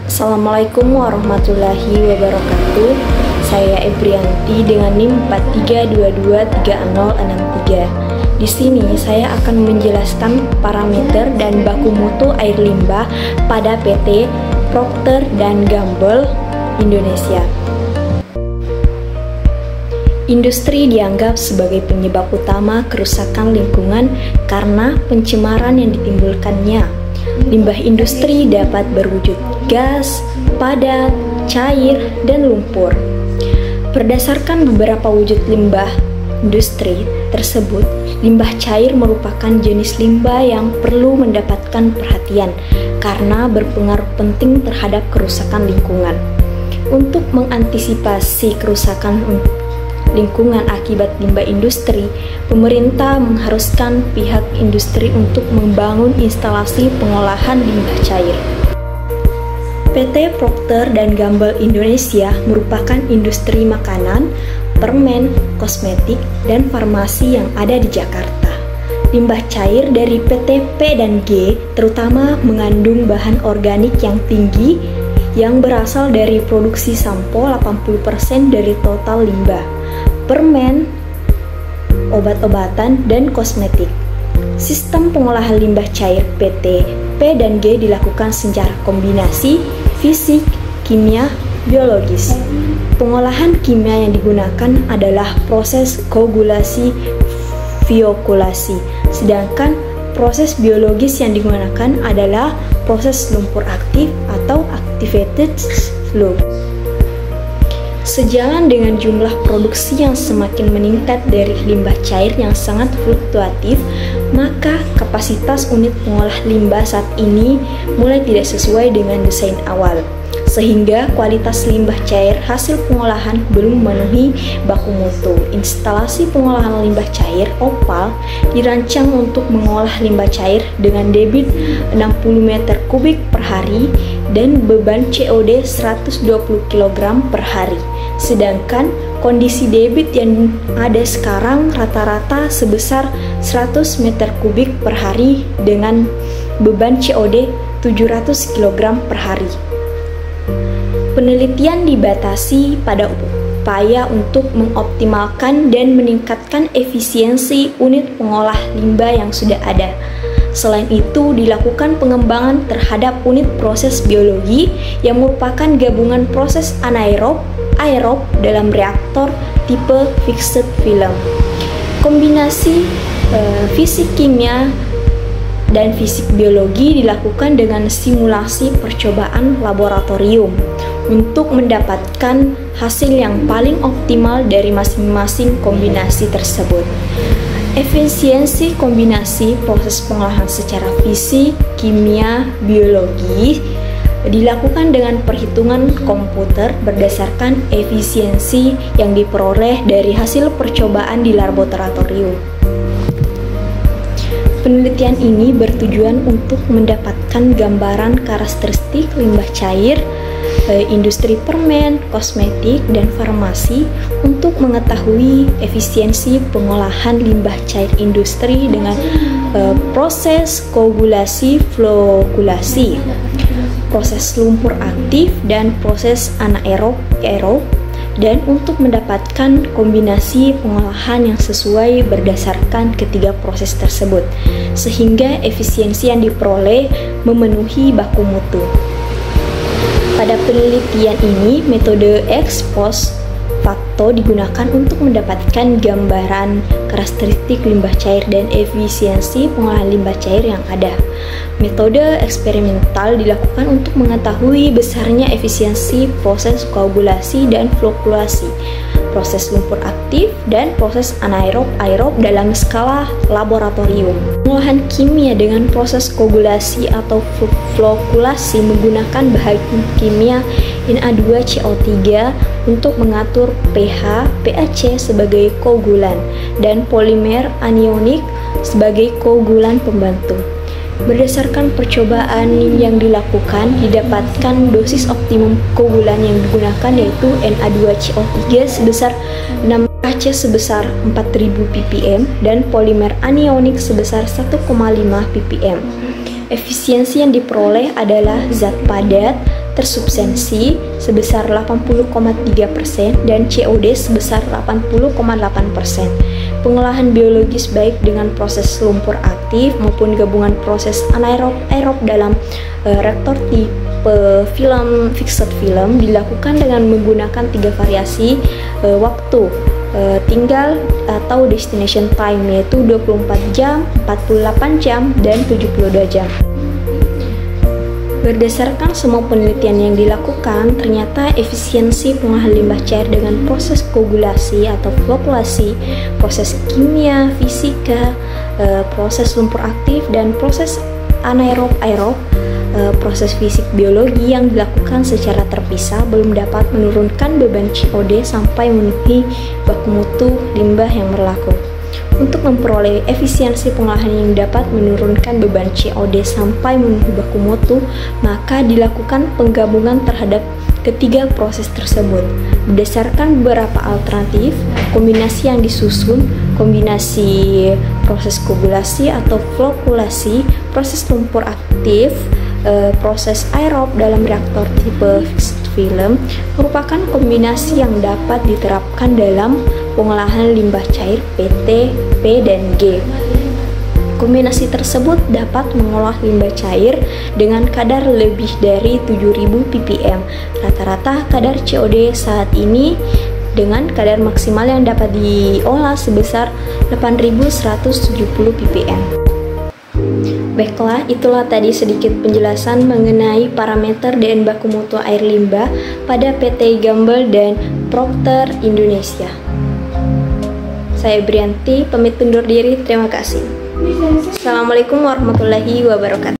Assalamualaikum warahmatullahi wabarakatuh. Saya Ebrianti dengan NIM 43223063. Di sini saya akan menjelaskan parameter dan baku mutu air limbah pada PT Procter & Gamble Indonesia. Industri dianggap sebagai penyebab utama kerusakan lingkungan karena pencemaran yang ditimbulkannya. Limbah industri dapat berwujud gas, padat, cair, dan lumpur. Berdasarkan beberapa wujud limbah industri tersebut, limbah cair merupakan jenis limbah yang perlu mendapatkan perhatian karena berpengaruh penting terhadap kerusakan lingkungan. Untuk mengantisipasi kerusakan lingkungan akibat limbah industri, pemerintah mengharuskan pihak industri untuk membangun instalasi pengolahan limbah cair. PT Procter & Gamble Indonesia merupakan industri makanan, permen, kosmetik, dan farmasi yang ada di Jakarta. Limbah cair dari PT P&G terutama mengandung bahan organik yang tinggi yang berasal dari produksi sampo 80% dari total limbah, permen, obat-obatan, dan kosmetik. Sistem pengolahan limbah cair PT P&G dilakukan secara kombinasi fisik, kimia, biologis. Pengolahan kimia yang digunakan adalah proses koagulasi viokulasi, sedangkan proses biologis yang digunakan adalah proses lumpur aktif atau activated flow. Sejalan dengan jumlah produksi yang semakin meningkat dari limbah cair yang sangat fluktuatif, maka kapasitas unit pengolah limbah saat ini mulai tidak sesuai dengan desain awal, sehingga kualitas limbah cair hasil pengolahan belum memenuhi baku mutu. Instalasi pengolahan limbah cair OPAL dirancang untuk mengolah limbah cair dengan debit 60 meter kubik per hari dan beban COD 120 kg per hari. Sedangkan kondisi debit yang ada sekarang rata-rata sebesar 100 meter kubik per hari dengan beban COD 700 kg per hari. Penelitian dibatasi pada upaya untuk mengoptimalkan dan meningkatkan efisiensi unit pengolah limbah yang sudah ada. Selain itu, dilakukan pengembangan terhadap unit proses biologi yang merupakan gabungan proses anaerob, aerob dalam reaktor tipe fixed film. Kombinasi fisik kimia dan fisik biologi dilakukan dengan simulasi percobaan laboratorium untuk mendapatkan hasil yang paling optimal dari masing-masing kombinasi tersebut. Efisiensi kombinasi proses pengolahan secara fisik, kimia, biologi dilakukan dengan perhitungan komputer berdasarkan efisiensi yang diperoleh dari hasil percobaan di laboratorium. Penelitian ini bertujuan untuk mendapatkan gambaran karakteristik limbah cair industri permen, kosmetik, dan farmasi untuk mengetahui efisiensi pengolahan limbah cair industri dengan proses koagulasi flokulasi, proses lumpur aktif, dan proses anaerob aerob, dan untuk mendapatkan kombinasi pengolahan yang sesuai berdasarkan ketiga proses tersebut, sehingga efisiensi yang diperoleh memenuhi baku mutu. Pada penelitian ini, metode ex post facto digunakan untuk mendapatkan gambaran karakteristik limbah cair dan efisiensi pengolahan limbah cair yang ada. Metode eksperimental dilakukan untuk mengetahui besarnya efisiensi proses koagulasi dan flokulasi, proses lumpur aktif, dan proses anaerob aerob dalam skala laboratorium. Pengolahan kimia dengan proses koagulasi atau flokulasi menggunakan bahan kimia Na2CO3 untuk mengatur pH, pH sebagai koagulan, dan polimer anionik sebagai koagulan pembantu. Berdasarkan percobaan yang dilakukan, didapatkan dosis optimum koagulan yang digunakan yaitu Na2CO3 sebesar 6 HC sebesar 4000 ppm dan polimer anionik sebesar 1,5 ppm. Efisiensi yang diperoleh adalah zat padat, tersubstansi sebesar 80,3% dan COD sebesar 80,8%. Pengolahan biologis baik dengan proses lumpur aktif maupun gabungan proses anaerob dalam reaktor tipe film fixed film dilakukan dengan menggunakan 3 variasi waktu tinggal atau destination time, yaitu 24 jam, 48 jam, dan 72 jam. Berdasarkan semua penelitian yang dilakukan, ternyata efisiensi pengolahan limbah cair dengan proses koagulasi atau flokulasi, proses kimia, fisika, proses lumpur aktif, dan proses anaerob proses fisik biologi yang dilakukan secara terpisah belum dapat menurunkan beban COD sampai memenuhi baku mutu limbah yang berlaku. Untuk memperoleh efisiensi pengolahan yang dapat menurunkan beban COD sampai memenuhi baku mutu, maka dilakukan penggabungan terhadap ketiga proses tersebut. Berdasarkan beberapa alternatif, kombinasi yang disusun, kombinasi proses koagulasi atau flokulasi, proses lumpur aktif, proses aerob dalam reaktor tipe fixed film merupakan kombinasi yang dapat diterapkan dalam pengolahan limbah cair PT, P, dan G. Kombinasi tersebut dapat mengolah limbah cair dengan kadar lebih dari 7.000 ppm. Rata-rata kadar COD saat ini dengan kadar maksimal yang dapat diolah sebesar 8.170 ppm. Baiklah, itulah tadi sedikit penjelasan mengenai parameter dan baku mutu air limbah pada PT Gambel dan Procter Indonesia. Saya Brianti, pamit undur diri. Terima kasih. Assalamualaikum warahmatullahi wabarakatuh.